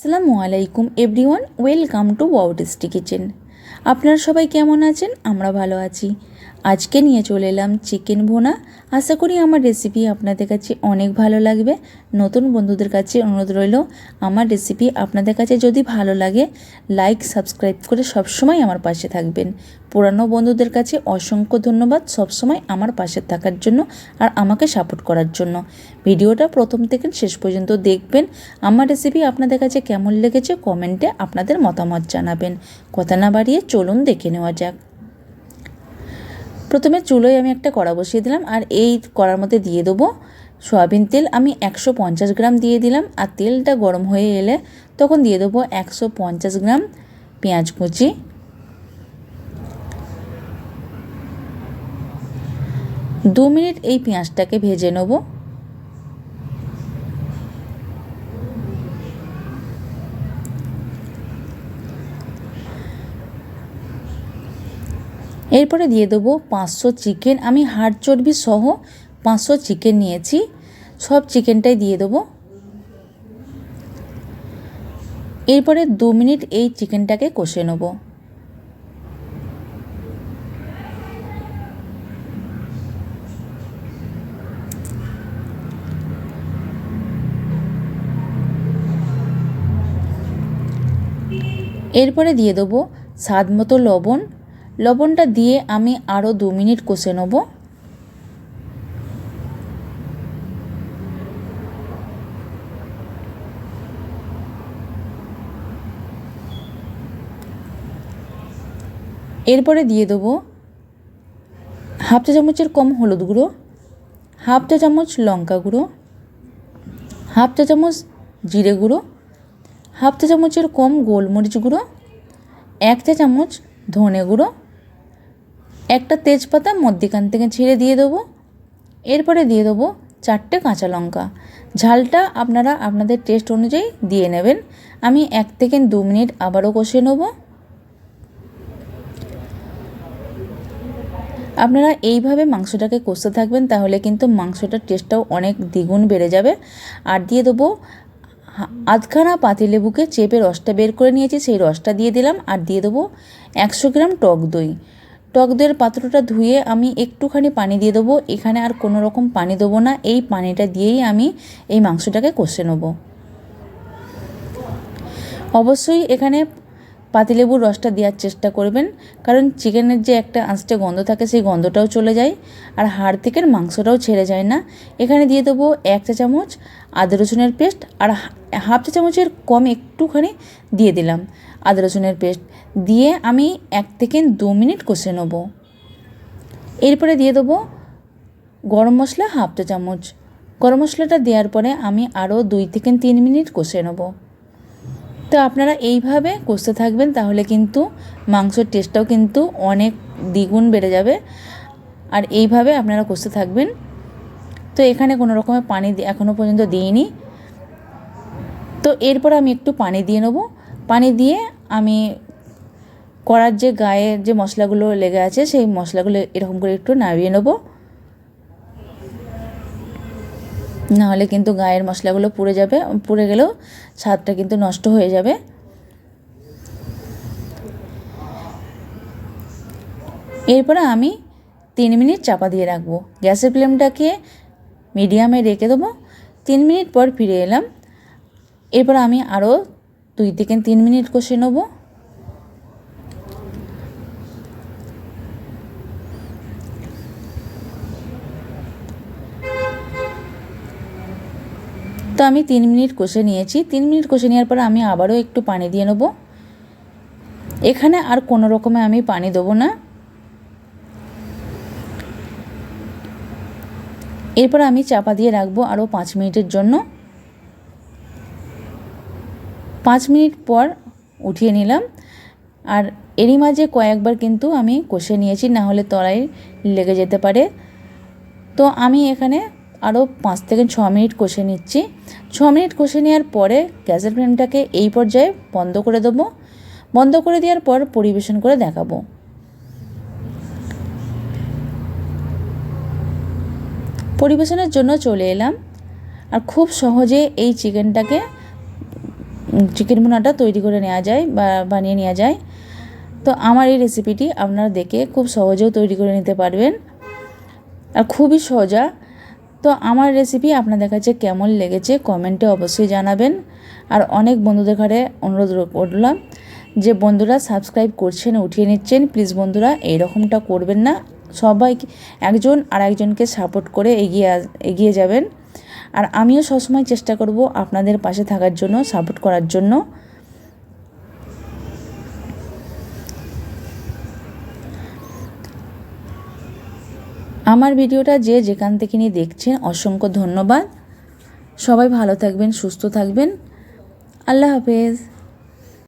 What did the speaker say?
আসসালামু আলাইকুম everyone, welcome to wow tasty kitchen. আপনারা সবাই কেমন আছেন? আমরা ভালো আছি। আজকে নিয়ে চলে এলাম চিকেন ভুনা। আশা করি আমার রেসিপি আপনাদের কাছে অনেক ভালো লাগবে। নতুন বন্ধুদের কাছে অনুরোধ রইল, আমার রেসিপি আপনাদের কাছে যদি ভালো লাগে লাইক সাবস্ক্রাইব করে সবসময় আমার পাশে থাকবেন। পুরানো বন্ধুদের কাছে অসংখ্য ধন্যবাদ সবসময় আমার পাশে থাকার জন্য আর আমাকে সাপোর্ট করার জন্য। ভিডিওটা প্রথম থেকে শেষ পর্যন্ত দেখবেন। আমার রেসিপি আপনাদের কাছে কেমন লেগেছে কমেন্টে আপনাদের মতামত জানাবেন। কথা না বাড়িয়ে চলুন দেখে নেওয়া যাক। প্রথমে চুলোয় আমি একটা কড়া বসিয়ে দিলাম আর এই কড়ার মধ্যে দিয়ে দেবো সয়াবিন তেল। আমি 150 গ্রাম দিয়ে দিলাম। আর তেলটা গরম হয়ে এলে তখন দিয়ে দেবো 150 গ্রাম পেঁয়াজ কুচি, 2 মিনিট এই পেঁয়াজটাকে ভেজে নেব। এরপরে দিয়ে দেবো 500 চিকেন। আমি হাড় চর্বি সহ 500 চিকেন নিয়েছি, সব চিকেনটাই দিয়ে দেবো। এরপরে 2 মিনিট এই চিকেনটাকে কষে নেব। এরপরে দিয়ে দেবো স্বাদ মতো লবণ। লবণটা দিয়ে আমি আরও 2 মিনিট কষে নেব। এরপরে দিয়ে দেবো হাফ চা চামচের কম হলুদ গুঁড়ো, হাফ চা চামচ লঙ্কা গুঁড়ো, হাফ চা চামচ জিরে গুঁড়ো, হাফ চা চামচের কম গোলমরিচ গুঁড়ো, 1 চা চামচ ধনে গুঁড়ো, একটা তেজপাতা মধ্যিখান থেকে ছিঁড়ে দিয়ে দেবো। এরপরে দিয়ে দেবো 4টে কাঁচা লঙ্কা। ঝালটা আপনারা আপনাদের টেস্ট অনুযায়ী দিয়ে নেবেন। আমি 1 থেকে 2 মিনিট আবারও কষে নেব। আপনারা এইভাবে মাংসটাকে কষতে থাকবেন, তাহলে কিন্তু মাংসটার টেস্টটাও অনেক দ্বিগুণ বেড়ে যাবে। আর দিয়ে দেবো আধখানা পাতিলেবুকে চেপে রসটা বের করে নিয়েছি, সেই রসটা দিয়ে দিলাম। আর দিয়ে দেবো 100 গ্রাম টক দই। টক দইয়ের পাত্রটা ধুয়ে আমি একটুখানি পানি দিয়ে দেবো। এখানে আর কোনো রকম পানি দেবো না, এই পানিটা দিয়েই আমি এই মাংসটাকে কষে নেব। অবশ্যই এখানে পাতিলেবুর রসটা দেওয়ার চেষ্টা করবেন, কারণ চিকেনের যে একটা আঁচটে গন্ধ থাকে সেই গন্ধটাও চলে যায় আর হাড় থেকে মাংসটাও ছেড়ে যায় না। এখানে দিয়ে দেবো 1 চা চামচ আদা রসুনের পেস্ট আর হাফ চা চামচের কম একটুখানি দিয়ে দিলাম আদা রসুনের পেস্ট দিয়ে আমি 1 থেকে 2 মিনিট কষে নেব। এরপরে দিয়ে দেবো গরম মশলা হাফ চা চামচ। গরম মশলাটা দেওয়ার পরে আমি আরও 2 থেকে 3 মিনিট কষে নেব। তো আপনারা এইভাবে কষতে থাকবেন, তাহলে কিন্তু মাংসের টেস্টটাও কিন্তু অনেক দ্বিগুণ বেড়ে যাবে। আর এইভাবে আপনারা কষতে থাকবেন। তো এখানে কোনো রকমের পানি এখনও পর্যন্ত দিইনি। তো এরপর আমি একটু পানি দিয়ে নেব। পানি দিয়ে আমি কড়ার যে গায়ে যে মশলাগুলো লেগে আছে সেই মশলাগুলো এরকম করে একটু নাড়িয়ে নেব, নাহলে কিন্তু গায়ের মশলাগুলো পুড়ে যাবে, পুড়ে গেলেও স্বাদটা কিন্তু নষ্ট হয়ে যাবে। এরপরে আমি 3 মিনিট চাপা দিয়ে রাখবো। গ্যাসের ফ্লেমটাকে মিডিয়ামে রেখে দেবো। 3 মিনিট পর ফিরে এলাম। এরপর আমি আরও 2 থেকে 3 মিনিট কষে নেব। তো আমি 3 মিনিট কষে নিয়েছি। 3 মিনিট কষে নেওয়ার পর আমি আবারও একটু পানি দিয়ে নেব। এখানে আর কোনো রকমে আমি পানি দেবো না। এরপর আমি চাপা দিয়ে রাখবো আরও 5 মিনিটের জন্য। 5 মিনিট পর উঠিয়ে নিলাম। আর এরই মাঝে কয়েকবার কিন্তু আমি কষে নিয়েছি, না হলে তলায় লেগে যেতে পারে। তো আমি এখানে আরও 5 থেকে 6 মিনিট কষে নিচ্ছি। 6 মিনিট কষে নেওয়ার পরে গ্যাসের ফ্লেমটাকে এই পর্যায়ে বন্ধ করে দেবো। বন্ধ করে দেওয়ার পর পরিবেশন করে দেখাবো। পরিবেশনের জন্য চলে এলাম। আর খুব সহজে এই চিকেনটাকে চিকেন ভুনাটা তৈরি করে নেওয়া যায় বা বানিয়ে নেওয়া যায়। তো আমার এই রেসিপিটি আপনারা দেখে খুব সহজেও তৈরি করে নিতে পারবেন আর খুবই সোজা। তো আমার রেসিপি আপনাদের কাছে কেমন লেগেছে কমেন্টে অবশ্যই জানাবেন। আর অনেক বন্ধুদের ঘরে অনুরোধ করলাম যে বন্ধুরা সাবস্ক্রাইব করছেন উঠিয়ে নিচ্ছেন, প্লিজ বন্ধুরা এইরকমটা করবেন না। সবাই একজন আর একজনকে সাপোর্ট করে এগিয়ে যাবেন। আর আমিও সবসময় চেষ্টা করব আপনাদের পাশে থাকার জন্য, সাপোর্ট করার জন্য। আমার ভিডিওটা যে যেখান থেকে নিয়ে দেখছেন অসংখ্য ধন্যবাদ। সবাই ভালো থাকবেন, সুস্থ থাকবেন। আল্লাহ হাফেজ।